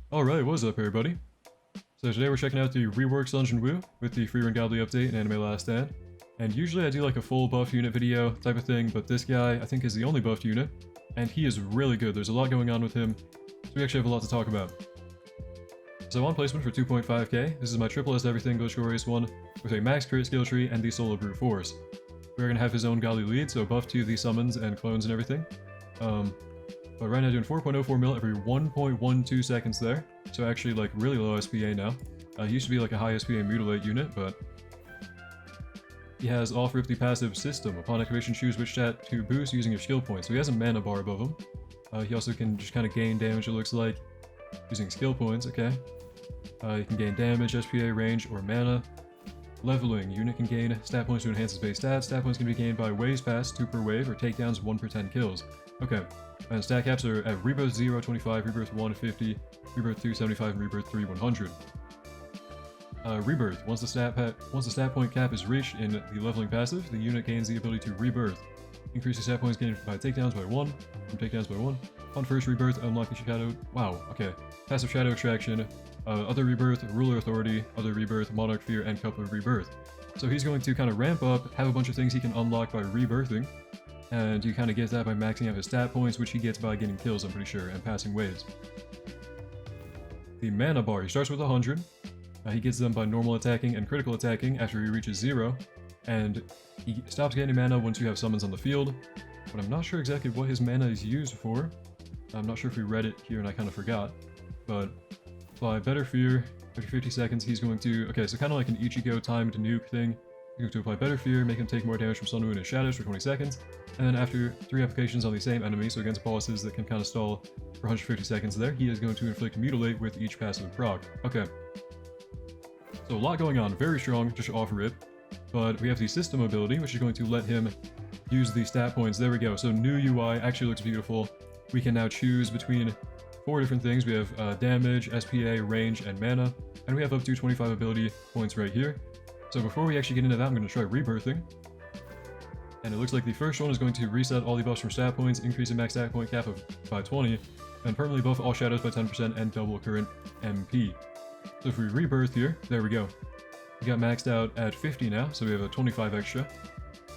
Alright, what's up everybody? So today we're checking out the reworked Sunwoo with the Frieren GODLY update in Anime Last Stand. And usually I do like a full buff unit video type of thing, but this guy I think is the only buffed unit, and he is really good. There's a lot going on with him, so we actually have a lot to talk about. So on placement for 2.5k, this is my triple S everything English Glorious one, with a max crit skill tree and the solo brute force. We're going to have his own Godly lead, so buff to the summons and clones and everything. But right now doing 4.04 mil every 1.12 seconds there, so actually like really low SPA now. He used to be like a high SPA mutilate unit, but he has all for the passive system. Upon activation, choose which stat to boost using your skill points. So he has a mana bar above him. He also can just kind of gain damage, it looks like, using skill points, okay. You can gain damage, SPA, range, or mana. Leveling. Unit can gain stat points to enhance its base stats. Stat points can be gained by waves pass, 2 per wave, or takedowns 1 per 10 kills. Okay. And stat caps are at Rebirth 0, 25, Rebirth 1, 50, Rebirth 2, 75, and Rebirth 3, 100. Rebirth. Once the stat point cap is reached in the leveling passive, the unit gains the ability to rebirth. Increase the stat points gained by takedowns by 1, from takedowns by 1. On first rebirth, unlock the shadow... Wow, okay. Passive shadow extraction, other rebirth, ruler authority, other rebirth, monarch fear, and cup of rebirth. So he's going to kind of ramp up, have a bunch of things he can unlock by rebirthing, and you kind of get that by maxing out his stat points, which he gets by getting kills, I'm pretty sure, and passing waves. The mana bar, he starts with 100. He gets them by normal attacking and critical attacking after he reaches 0, and he stops getting mana once you have summons on the field, but I'm not sure exactly what his mana is used for. I'm not sure if we read it here and I kind of forgot, but apply Better Fear. Every 50 seconds he's going to... Okay, so kind of like an Ichigo timed nuke thing. He's going to apply Better Fear, make him take more damage from Sunwoo and his shadows for 20 seconds, and then after 3 applications on the same enemy, so against bosses that can kind of stall for 150 seconds there, he is going to inflict Mutilate with each passive proc. Okay. So a lot going on, very strong, just off rip, but we have the system ability, which is going to let him use the stat points. There we go, so new UI actually looks beautiful. We can now choose between 4 different things. We have damage, SPA, range, and mana, and we have up to 25 ability points right here. So before we actually get into that, I'm going to try rebirthing. And it looks like the first one is going to reset all the buffs from stat points, increase the max stat point cap by 20, and permanently buff all shadows by 10% and double current MP. So if we rebirth here, there we go. We got maxed out at 50 now, so we have a 25 extra.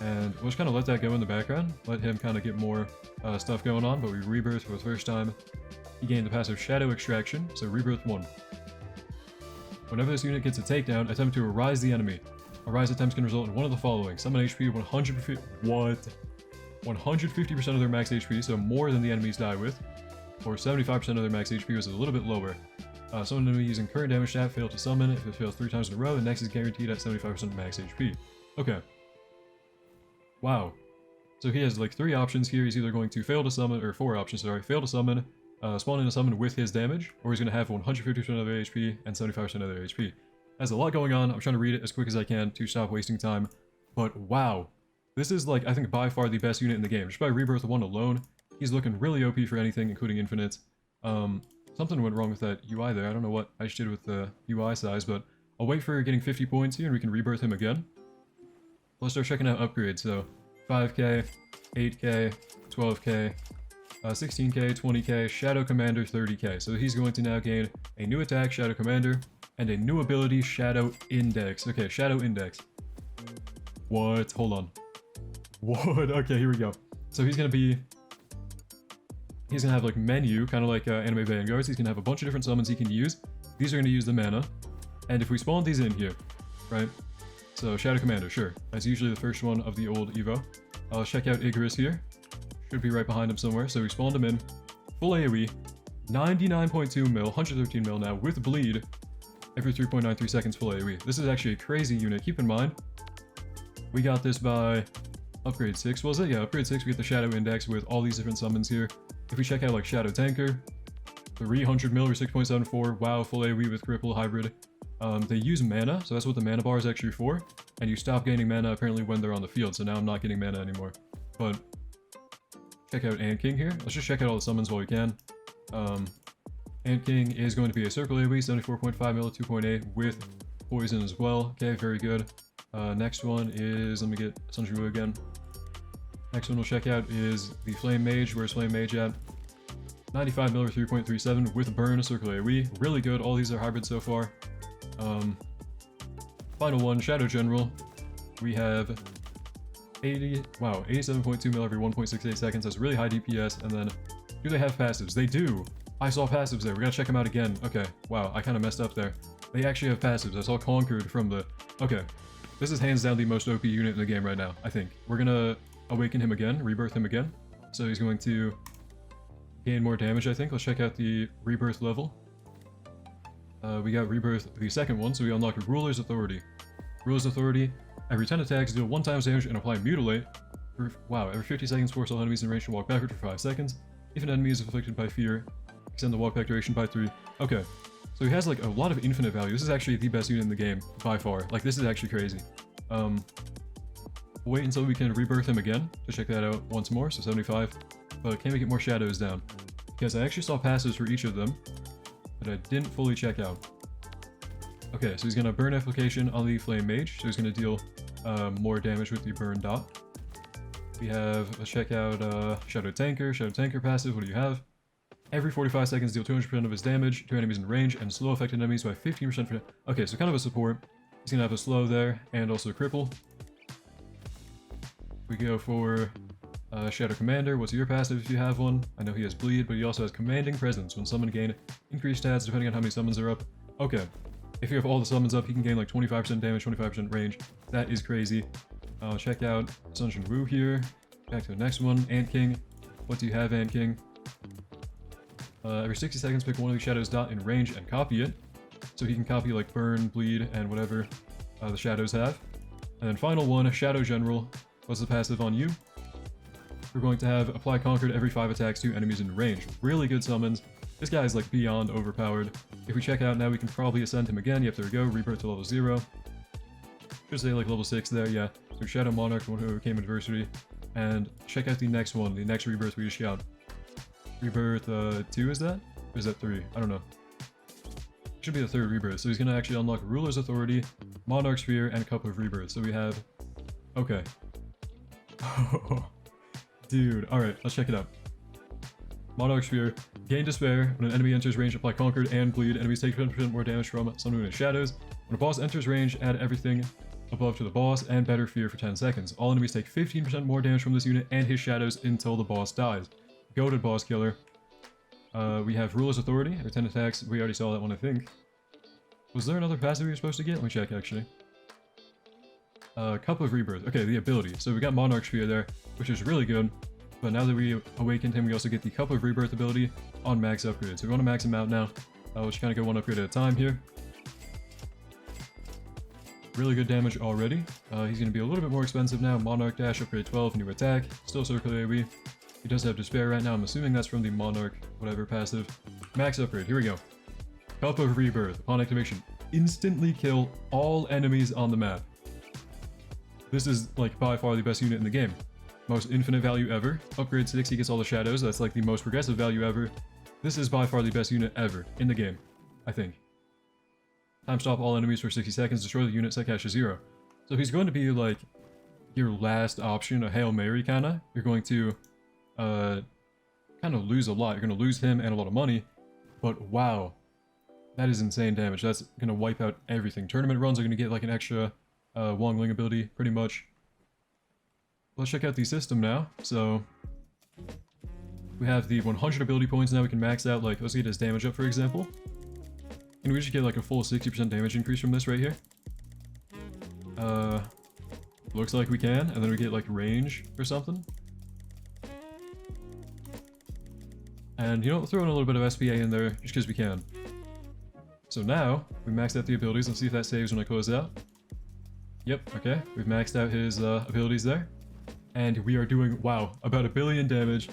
And we'll just kind of let that go in the background, let him kind of get more stuff going on, but we rebirth for the first time. He gained the passive Shadow Extraction, so rebirth 1. Whenever this unit gets a takedown, attempt to arise the enemy. Arise attempts can result in one of the following. Summon HP 150... What? 150% of their max HP, so more than the enemies die with. Or 75% of their max HP, was a little bit lower. Summon an enemy using current damage stat, fail to summon. If it fails 3 times in a row, the next is guaranteed at 75% max HP. Okay. Wow. So he has like 3 options here. He's either going to fail to summon, or 4 options, sorry. Fail to summon, spawn in a summon with his damage, or he's going to have 150% of their HP and 75% of their HP. There's a lot going on. I'm trying to read it as quick as I can to stop wasting time. But wow. This is like, I think, by far the best unit in the game. Just by Rebirth 1 alone, he's looking really OP for anything, including Infinite. Something went wrong with that UI there. I don't know what I just did with the UI size, but I'll wait for getting 50 points here and we can rebirth him again. Let's start checking out upgrades. So 5k, 8k, 12k, 16k, 20k, Shadow Commander 30k. So he's going to now gain a new attack, Shadow Commander, and a new ability, Shadow Index. Okay, Shadow Index. What? Hold on. What? Okay, here we go. So he's gonna have like menu, kind of like Anime Vanguards. He's gonna have a bunch of different summons he can use. These are gonna use the mana. And if we spawn these in here, right? So Shadow Commander, sure. That's usually the first one of the old Evo. I'll check out Icarus here. Should be right behind him somewhere. So we spawned him in. Full AoE. 99.2 mil, 113 mil now with bleed. Every 3.93 seconds full AoE. This is actually a crazy unit. Keep in mind, we got this by upgrade 6, was it? Yeah, upgrade 6, we get the Shadow Index with all these different summons here. If we check out like Shadow Tanker, 300 mil or 6.74, wow, full AoE with cripple hybrid. They use mana, so that's what the mana bar is actually for, and you stop gaining mana apparently when they're on the field, so now I'm not getting mana anymore. But check out Ant King here. Let's just check out all the summons while we can. Ant King is going to be a circle AoE, 74.5 mil, 2.8 with poison as well. Okay, very good. Next one is, let me get Sunwoo again. Next one we'll check out is the Flame Mage. Where's Flame Mage at? 95 miller 3.37 with burn, circle AoE. Really good. All these are hybrid so far. Final one, Shadow General. We have 87.2 mil every 1.68 seconds. That's really high DPS. And then, do they have passives? They do. I saw passives there. We gotta check them out again. Okay, wow, I kind of messed up there. They actually have passives. I saw Conquered from the... Okay, this is hands down the most OP unit in the game right now, I think. We're gonna awaken him again, rebirth him again. So he's going to gain more damage, I think. Let's check out the rebirth level. We got rebirth the second one, so we unlocked Ruler's Authority. Ruler's Authority, every 10 attacks, deal 1 times damage and apply Mutilate. Every 50 seconds, force all enemies in range to walk backward for 5 seconds. If an enemy is afflicted by fear, extend the walk back duration by 3. Okay, so he has like a lot of infinite value. This is actually the best unit in the game, by far. Like, this is actually crazy. Wait until we can rebirth him again to check that out once more, so 75. But can we get more shadows down? Because I actually saw passes for each of them, but I didn't fully check out. Okay, so he's gonna burn application on the Flame Mage, so he's gonna deal more damage with the burn dot. We have, let's check out Shadow Tanker. Shadow Tanker passive, what do you have? Every 45 seconds, deal 200% of his damage to enemies in range, and slow affected enemies by 15% for... Okay, so kind of a support. He's gonna have a slow there, and also a cripple. We go for Shadow Commander. What's your passive if you have one? I know he has Bleed, but he also has Commanding Presence. When summoned, gain increased stats depending on how many summons are up. Okay, if you have all the summons up, he can gain like 25% damage, 25% range. That is crazy. Check out Sunwoo here. Back to the next one, Ant King. What do you have, Ant King? Every 60 seconds, pick one of the shadows dot in range and copy it. So he can copy like Burn, Bleed, and whatever the shadows have. And then final one, Shadow General. What's the passive on you? We're going to have Apply Conquered every 5 attacks to enemies in range. Really good summons. This guy is like beyond overpowered. If we check out now, we can probably ascend him again. Yep, there we go. Rebirth to level 0. Should say like level 6 there, yeah. So Shadow Monarch, one who overcame adversity. And check out the next one, the next rebirth we just got. Rebirth 2 is that? Or is that 3? I don't know. Should be the 3rd rebirth. So he's gonna actually unlock Ruler's Authority, Monarch Sphere, and a couple of rebirths. So we have... Okay. Dude, alright, let's check it out. Monarch Sphere, gain Despair. When an enemy enters range, apply Conquered and Bleed. Enemies take 10% more damage from Sunwoo and Shadows. When a boss enters range, add everything above to the boss and better Fear for 10 seconds. All enemies take 15% more damage from this unit and his shadows until the boss dies. Goated boss killer. We have Ruler's Authority. Every 10 attacks, we already saw that one, I think. Was there another passive we were supposed to get? Let me check, actually. Cup of Rebirth. Okay, the ability. So we got Monarch Sphere there, which is really good. But now that we awakened him, we also get the Cup of Rebirth ability on max upgrade. So we want to max him out now. We'll just kind of go one upgrade at a time here. Really good damage already. He's going to be a little bit more expensive now. Monarch Dash, upgrade 12, new attack. Still circle AoE. He does have Despair right now. I'm assuming that's from the Monarch, whatever, passive. Max upgrade. Here we go. Cup of Rebirth. Upon activation, instantly kill all enemies on the map. This is, like, by far the best unit in the game. Most infinite value ever. Upgrade 6, he gets all the shadows. That's, like, the most progressive value ever. This is by far the best unit ever in the game, I think. Time stop all enemies for 60 seconds. Destroy the unit, set cash to 0. So he's going to be, like, your last option, a Hail Mary, kinda. You're going to, kind of lose a lot. You're going to lose him and a lot of money. But, wow. That is insane damage. That's going to wipe out everything. Tournament runs are going to get, like, an extra... Wongling ability, pretty much. Let's check out the system now. So, we have the 100 ability points now we can max out, like, let's get his damage up, for example. And we just get, like, a full 60% damage increase from this right here. Looks like we can, and then we get, like, range or something. And, you know, throw in a little bit of SPA in there, just because we can. So now, we maxed out the abilities. Let's see if that saves when I close out. Yep, okay, we've maxed out his abilities there. And we are doing, wow, about 1 billion damage.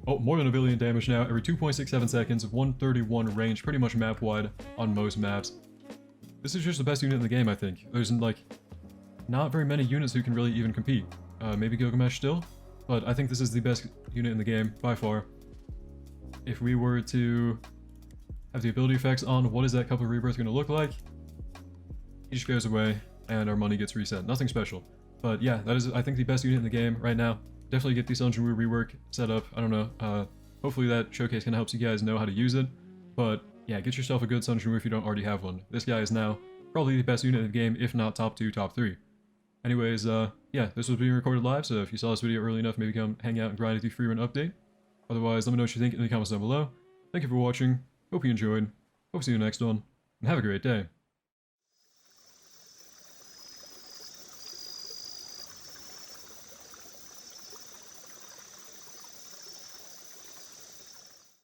Oh, more than 1 billion damage now, every 2.67 seconds, 131 range, pretty much map-wide on most maps. This is just the best unit in the game, I think. There's, like, not very many units who can really even compete. Maybe Gilgamesh still, but I think this is the best unit in the game, by far. If we were to have the ability effects on, what is that Cup of Rebirth going to look like? He just goes away. And our money gets reset. Nothing special. But yeah, that is, I think, the best unit in the game right now. Definitely get the Sunwoo REWORK set up. I don't know. hopefully that showcase kind of helps you guys know how to use it. But yeah, get yourself a good Sunwoo if you don't already have one. This guy is now probably the best unit in the game, if not top 2, top 3. Anyways, yeah, this was being recorded live, so if you saw this video early enough, maybe come hang out and grind the Frieren update. Otherwise, let me know what you think in the comments down below. Thank you for watching, hope you enjoyed, hope to see you in the next one, and have a great day.